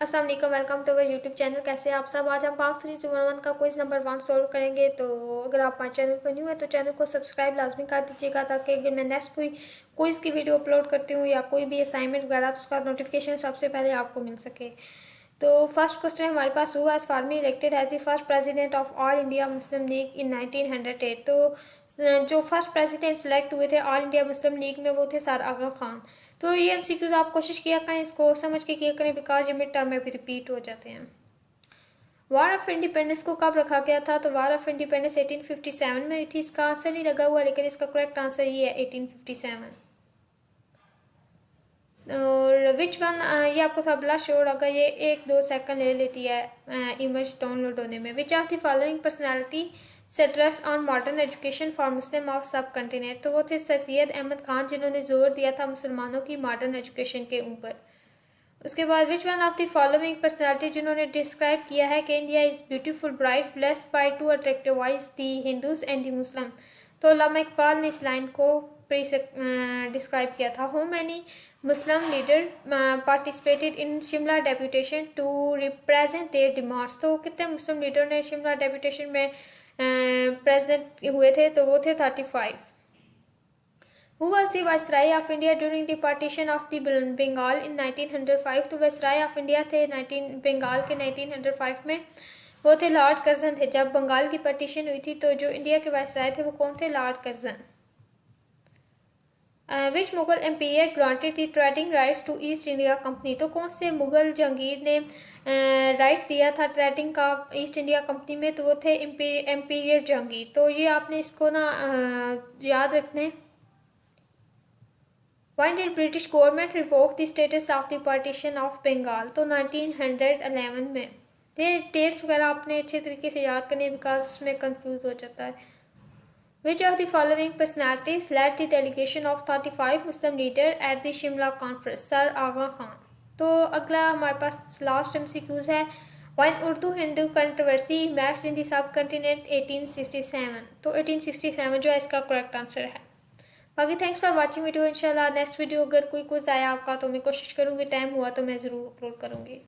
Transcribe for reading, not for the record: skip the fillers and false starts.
अस्सलाम वालेकुम, welcome to our YouTube channel. कैसे हैं आप सब। आज हम पाक 3 का क्विज नंबर 1 सोल्व करेंगे। तो अगर आप हमारे चैनल पर न्यू है तो चैनल को सब्सक्राइब लाजमी कर दीजिएगा, ताकि अगर मैं नेक्स्ट कोई क्विज की वीडियो अपलोड करती हूँ या कोई भी असाइनमेंट वगैरह तो उसका नोटिफिकेशन सबसे पहले आपको मिल सके। तो फर्स्ट क्वेश्चन हमारे पास हुआ, एज फार्मी elected as the first president of All India Muslim League in 1908। तो जो फर्स्ट प्रेसिडेंट सेलेक्ट हुए थे ऑल इंडिया मुस्लिम लीग में वो थे सर आगा खान। तो ये एमसीक्यूज आप कोशिश किया करें, इसको समझ के किया करें, बिकॉज ये मिड टर्म में भी रिपीट हो जाते हैं। वार ऑफ इंडिपेंडेंस को कब रखा गया था? तो वार ऑफ इंडिपेंडेंस 1857 में हुई थी। इसका आंसर नहीं लगा हुआ, लेकिन इसका करेक्ट आंसर ये है 1857। और विच वन, ये आपको थोड़ा श्योर होगा, ये 1-2 सेकंड ले लेती है इमेज डाउनलोड होने में। Which of the following personality stress on modern education for Muslim of subcontinent. तो वो थे सर सैयद अहमद खान, जिन्होंने जोर दिया था मुसलमानों की मॉडर्न एजुकेशन के ऊपर। उसके बाद which one of the following personality, जिन्होंने डिस्क्राइब किया है कि India is beautiful bright blessed by two attractive wise the Hindus and the Muslim. तो अल्लामा इकबाल ने इस लाइन को डिस्क्राइब किया था। How many Muslim leader participated in Shimla deputation to represent their demands. तो कितने मुस्लिम लीडर ने शिमला डेपुटेशन में प्रेजेंट हुए थे? तो वो थे 35। Who was the Viceroy of India during the partition of the Bengal in 1905? तो Viceroy of India थे बंगाल के 1905 में, वो थे लॉर्ड कर्जन थे। जब बंगाल की पार्टीशन हुई थी तो जो इंडिया के वाइसराय थे वो कौन थे? Lord Curzon. Which Mughal empire granted the trading rights to East India Company. तो कौन से मुगल जहांगीर ने राइट दिया था ट्रेडिंग का ईस्ट इंडिया कंपनी में? तो वो थे एम्पायर जहांगीर। तो ये आपने इसको ना याद रखने। When did British government revoke the status of the partition of Bengal? तो 1911 में। ये डेट्स वगैरह आपने अच्छे तरीके से याद करने, बिकॉज उसमें कंफ्यूज हो जाता है। Which of the following personalities led the delegation of 35 Muslim leaders at the Shimla conference? Sir Aga Khan. तो अगला हमारे पास लास्ट MCQs है। When Urdu Hindu controversy emerged in the subcontinent 1867। तो 1867 जो है इसका करेक्ट आंसर है। बाकी थैंक्स फॉर वाचिंग वीडियो। इंशाल्लाह नेक्स्ट वीडियो अगर कोई कुछ आया आपका तो मैं कोशिश करूँगी, टाइम हुआ तो मैं ज़रूर अपलोड करूँगी।